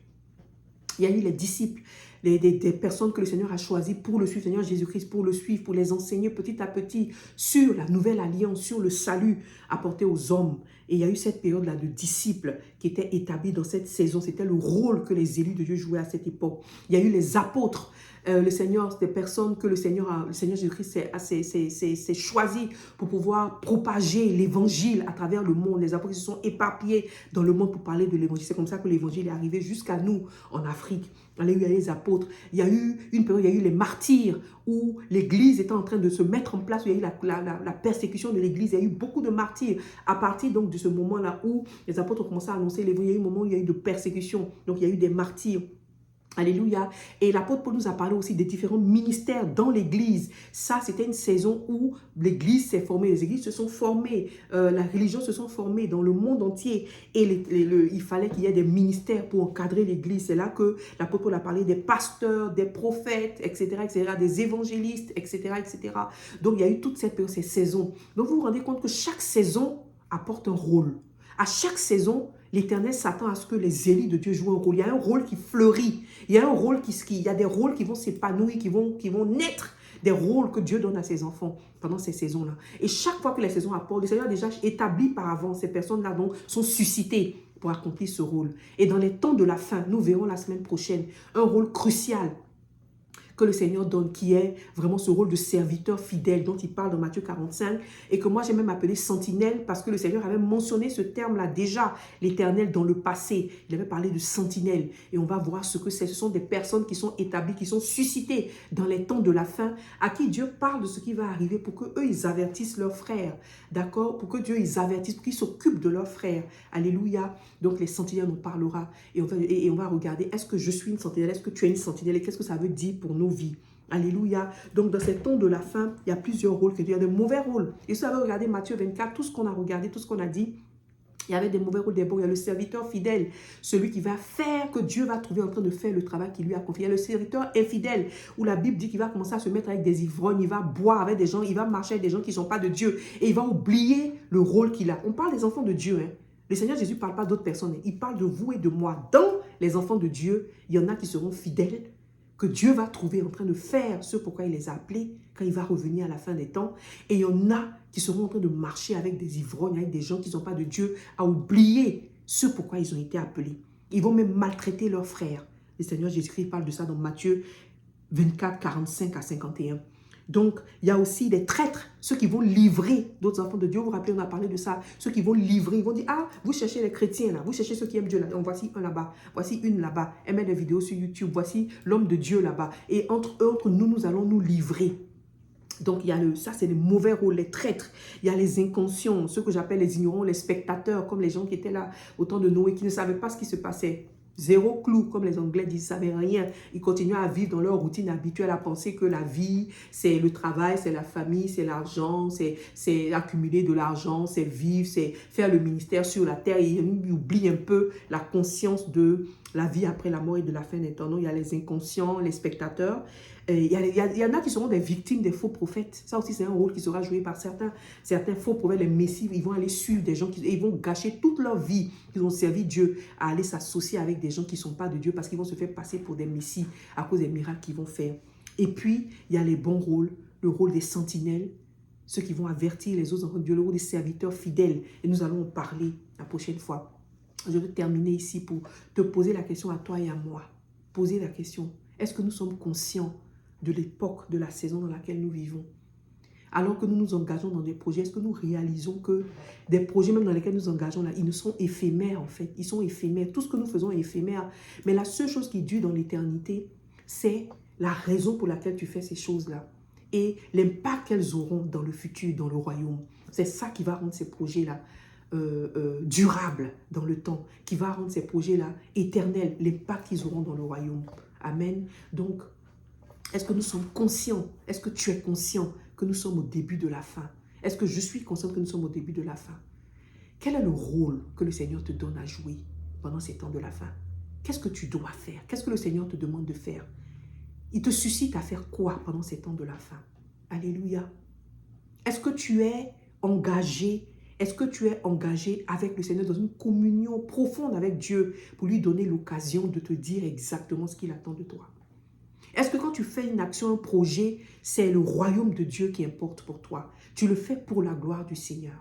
Il y a eu les disciples, des personnes que le Seigneur a choisies pour le suivre, Seigneur Jésus-Christ, pour le suivre, pour les enseigner petit à petit sur la nouvelle alliance, sur le salut apporté aux hommes. Et il y a eu cette période-là de disciples qui était établie dans cette saison. C'était le rôle que les élus de Dieu jouaient à cette époque. Il y a eu les apôtres. Le Seigneur, des personnes que le Seigneur Jésus-Christ s'est choisi pour pouvoir propager l'évangile à travers le monde. Les apôtres se sont éparpillés dans le monde pour parler de l'évangile. C'est comme ça que l'évangile est arrivé jusqu'à nous en Afrique. Il y a eu les apôtres. Il y a eu une période, il y a eu les martyrs où l'église était en train de se mettre en place, où il y a eu la persécution de l'église. Il y a eu beaucoup de martyrs à partir donc de ce moment-là où les apôtres ont commencé à annoncer l'évangile. Il y a eu un moment où il y a eu de persécution. Donc il y a eu des martyrs. Alléluia. Et l'apôtre Paul nous a parlé aussi des différents ministères dans l'église. Ça, c'était une saison où l'église s'est formée, les églises se sont formées, la religion se sont formées dans le monde entier. Et il fallait qu'il y ait des ministères pour encadrer l'église. C'est là que l'apôtre Paul a parlé des pasteurs, des prophètes, etc., des évangélistes, etc., etc. Donc, il y a eu toute ces saisons. Donc, vous vous rendez compte que chaque saison apporte un rôle. À chaque saison, l'Éternel s'attend à ce que les élus de Dieu jouent un rôle. Il y a un rôle qui fleurit. Il y a un rôle il y a des rôles qui vont s'épanouir, qui vont naître. Des rôles que Dieu donne à ses enfants pendant ces saisons-là. Et chaque fois que les saisons apportent, le Seigneur a déjà établi par avant ces personnes-là donc sont suscitées pour accomplir ce rôle. Et dans les temps de la fin, nous verrons la semaine prochaine un rôle crucial que le Seigneur donne, qui est vraiment ce rôle de serviteur fidèle dont il parle dans Matthieu 45 et que moi j'ai même appelé sentinelle parce que le Seigneur avait mentionné ce terme-là déjà, l'Éternel, dans le passé. Il avait parlé de sentinelle et on va voir ce que c'est. Ce sont des personnes qui sont établies, qui sont suscitées dans les temps de la fin, à qui Dieu parle de ce qui va arriver pour qu'eux, ils avertissent leurs frères, d'accord? Pour que Dieu, ils avertissent, pour qu'ils s'occupent de leurs frères. Alléluia. Donc les sentinelles nous parlera et on va regarder, est-ce que je suis une sentinelle? Est-ce que tu es une sentinelle? Et qu'est-ce que ça veut dire pour nos vies? Alléluia. Donc, dans ces temps de la fin, il y a plusieurs rôles. Il y a de mauvais rôles. Et si vous avez regardé Matthieu 24, tout ce qu'on a regardé, tout ce qu'on a dit, il y avait des mauvais rôles, des bons. Il y a le serviteur fidèle, celui qui va faire que Dieu va trouver en train de faire le travail qu'il lui a confié. Il y a le serviteur infidèle, où la Bible dit qu'il va commencer à se mettre avec des ivrognes, il va boire avec des gens, il va marcher avec des gens qui ne sont pas de Dieu. Et il va oublier le rôle qu'il a. On parle des enfants de Dieu, hein. Le Seigneur Jésus ne parle pas d'autres personnes. Il parle de vous et de moi. Dans les enfants de Dieu, il y en a qui seront fidèles, que Dieu va trouver en train de faire ce pourquoi il les a appelés quand il va revenir à la fin des temps. Et il y en a qui seront en train de marcher avec des ivrognes, avec des gens qui ne sont pas de Dieu, à oublier ce pourquoi ils ont été appelés. Ils vont même maltraiter leurs frères. Le Seigneur Jésus-Christ parle de ça dans Matthieu 24, 45 à 51. Donc, il y a aussi des traîtres, ceux qui vont livrer d'autres enfants de Dieu. Vous vous rappelez, on a parlé de ça. Ceux qui vont livrer, ils vont dire, ah, vous cherchez les chrétiens là, vous cherchez ceux qui aiment Dieu là. Donc, voici un là-bas, voici une là-bas. Elle met des vidéos sur YouTube, voici l'homme de Dieu là-bas. Et entre nous, nous allons nous livrer. Donc, il y a ça, c'est les mauvais rôles, les traîtres. Il y a les inconscients, ceux que j'appelle les ignorants, les spectateurs, comme les gens qui étaient là au temps de Noé, qui ne savaient pas ce qui se passait. Zéro clou, comme les Anglais disent, ils ne savaient rien. Ils continuaient à vivre dans leur routine habituelle, à penser que la vie, c'est le travail, c'est la famille, c'est l'argent, c'est accumuler de l'argent, c'est vivre, c'est faire le ministère sur la terre. Et ils oublient un peu la conscience de la vie après la mort et de la fin des temps. Donc, il y a les inconscients, les spectateurs. Il y en a qui seront des victimes des faux prophètes. Ça aussi, c'est un rôle qui sera joué par certains faux prophètes, les messies. Ils vont aller suivre des gens, ils vont gâcher toute leur vie. Ils ont servi Dieu à aller s'associer avec des gens qui ne sont pas de Dieu parce qu'ils vont se faire passer pour des messies à cause des miracles qu'ils vont faire. Et puis, il y a les bons rôles, le rôle des sentinelles, ceux qui vont avertir les autres enfants de Dieu, le rôle des serviteurs fidèles. Et nous allons en parler la prochaine fois. Je vais terminer ici pour te poser la question à toi et à moi. Poser la question, est-ce que nous sommes conscients de l'époque, de la saison dans laquelle nous vivons? Alors que nous nous engageons dans des projets, est-ce que nous réalisons que des projets même dans lesquels nous engageons là, ils ne sont éphémères en fait. Ils sont éphémères. Tout ce que nous faisons est éphémère. Mais la seule chose qui dure dans l'éternité, c'est la raison pour laquelle tu fais ces choses-là. Et l'impact qu'elles auront dans le futur, dans le royaume. C'est ça qui va rendre ces projets-là durables dans le temps, qui va rendre ces projets-là éternels, l'impact qu'ils auront dans le royaume. Amen. Donc, est-ce que nous sommes conscients? Est-ce que tu es conscient que nous sommes au début de la fin? Est-ce que je suis conscient que nous sommes au début de la fin? Quel est le rôle que le Seigneur te donne à jouer pendant ces temps de la fin? Qu'est-ce que tu dois faire? Qu'est-ce que le Seigneur te demande de faire? Il te suscite à faire quoi pendant ces temps de la fin? Alléluia. Est-ce que tu es engagé? Est-ce que tu es engagé avec le Seigneur dans une communion profonde avec Dieu pour lui donner l'occasion de te dire exactement ce qu'il attend de toi? Est-ce que quand tu fais une action, un projet, c'est le royaume de Dieu qui importe pour toi? Tu le fais pour la gloire du Seigneur.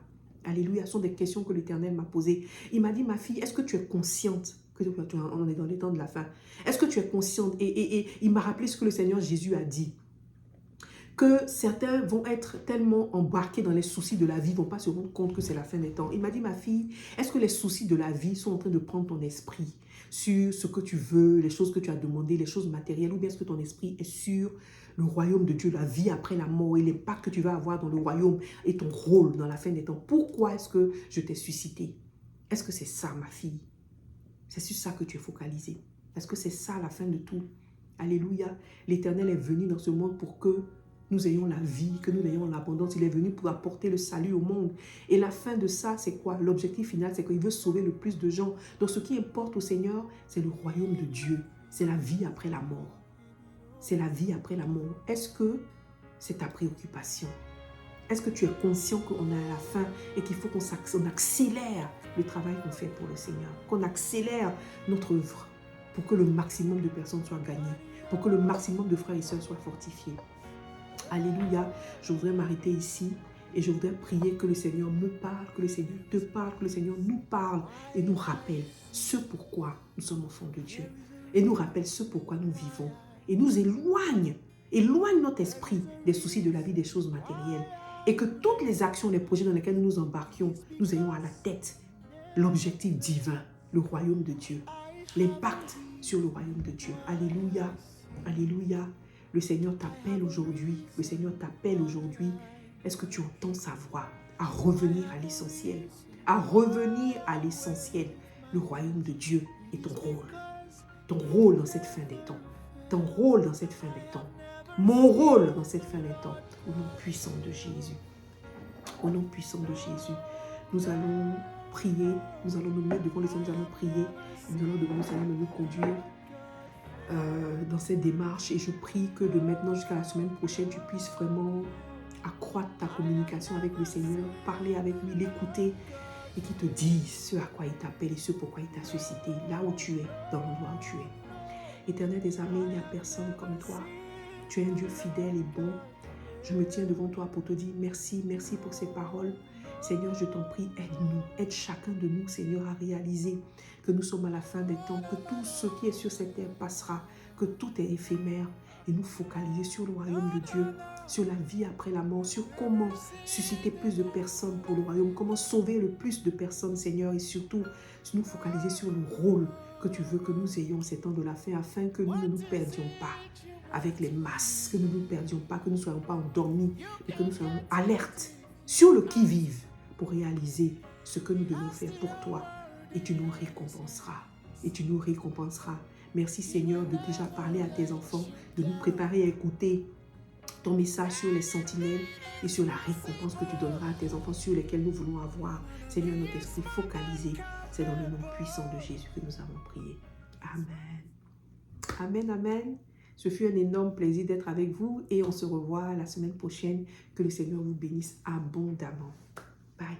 Alléluia, ce sont des questions que l'Éternel m'a posées. Il m'a dit, ma fille, est-ce que tu es consciente que on est dans les temps de la fin? Est-ce que tu es consciente? Et il m'a rappelé ce que le Seigneur Jésus a dit. Que certains vont être tellement embarqués dans les soucis de la vie, ne vont pas se rendre compte que c'est la fin des temps. Il m'a dit, ma fille, est-ce que les soucis de la vie sont en train de prendre ton esprit sur ce que tu veux, les choses que tu as demandées, les choses matérielles, ou bien est-ce que ton esprit est sur le royaume de Dieu, la vie après la mort et l'impact que tu vas avoir dans le royaume et ton rôle dans la fin des temps? Pourquoi est-ce que je t'ai suscité? Est-ce que c'est ça, ma fille? C'est sur ça que tu es focalisé. Est-ce que c'est ça la fin de tout? Alléluia. L'Éternel est venu dans ce monde pour que nous ayons la vie, que nous ayons l'abondance. Il est venu pour apporter le salut au monde. Et la fin de ça, c'est quoi? L'objectif final, c'est qu'il veut sauver le plus de gens. Donc ce qui importe au Seigneur, c'est le royaume de Dieu. C'est la vie après la mort. C'est la vie après la mort. Est-ce que c'est ta préoccupation? Est-ce que tu es conscient qu'on est à la fin et qu'il faut qu'on accélère le travail qu'on fait pour le Seigneur? Qu'on accélère notre œuvre pour que le maximum de personnes soient gagnées, pour que le maximum de frères et sœurs soient fortifiés. Alléluia, je voudrais m'arrêter ici et je voudrais prier que le Seigneur me parle, que le Seigneur te parle, que le Seigneur nous parle et nous rappelle ce pourquoi nous sommes enfants de Dieu. Et nous rappelle ce pourquoi nous vivons. Et nous éloigne notre esprit des soucis de la vie, des choses matérielles. Et que toutes les actions, les projets dans lesquels nous nous embarquions, nous ayons à la tête l'objectif divin, le royaume de Dieu. L'impact sur le royaume de Dieu. Alléluia, alléluia. Le Seigneur t'appelle aujourd'hui. Le Seigneur t'appelle aujourd'hui. Est-ce que tu entends sa voix? À revenir à l'essentiel. À revenir à l'essentiel. Le royaume de Dieu et ton rôle. Ton rôle dans cette fin des temps. Ton rôle dans cette fin des temps. Mon rôle dans cette fin des temps. Au nom puissant de Jésus. Au nom puissant de Jésus. Nous allons prier. Nous allons nous mettre devant le Seigneur. Nous allons prier. Nous allons devant le Seigneur nous conduire dans cette démarche. Et je prie que de maintenant jusqu'à la semaine prochaine, tu puisses vraiment accroître ta communication avec le Seigneur, parler avec lui, l'écouter et qu'il te dise ce à quoi il t'appelle et ce pourquoi il t'a suscité, là où tu es, dans l'endroit où tu es. Éternel des armées, il n'y a personne comme toi. Tu es un Dieu fidèle et bon. Je me tiens devant toi pour te dire merci, merci pour ces paroles. Seigneur, je t'en prie, aide-nous, aide chacun de nous, Seigneur, à réaliser que nous sommes à la fin des temps, que tout ce qui est sur cette terre passera, que tout est éphémère et nous focaliser sur le royaume de Dieu, sur la vie après la mort, sur comment susciter plus de personnes pour le royaume, comment sauver le plus de personnes, Seigneur, et surtout nous focaliser sur le rôle que tu veux que nous ayons ces temps de la fin, afin que nous ne nous perdions pas avec les masses, que nous ne nous perdions pas, que nous ne soyons pas endormis, mais que nous soyons alertes sur le qui-vive pour réaliser ce que nous devons faire pour toi. Et tu nous récompenseras. Et tu nous récompenseras. Merci Seigneur de déjà parler à tes enfants, de nous préparer à écouter ton message sur les sentinelles et sur la récompense que tu donneras à tes enfants sur lesquels nous voulons avoir. Seigneur, notre esprit focalisé. C'est dans le nom puissant de Jésus que nous avons prié. Amen. Amen, amen. Ce fut un énorme plaisir d'être avec vous et on se revoit la semaine prochaine. Que le Seigneur vous bénisse abondamment. Bye.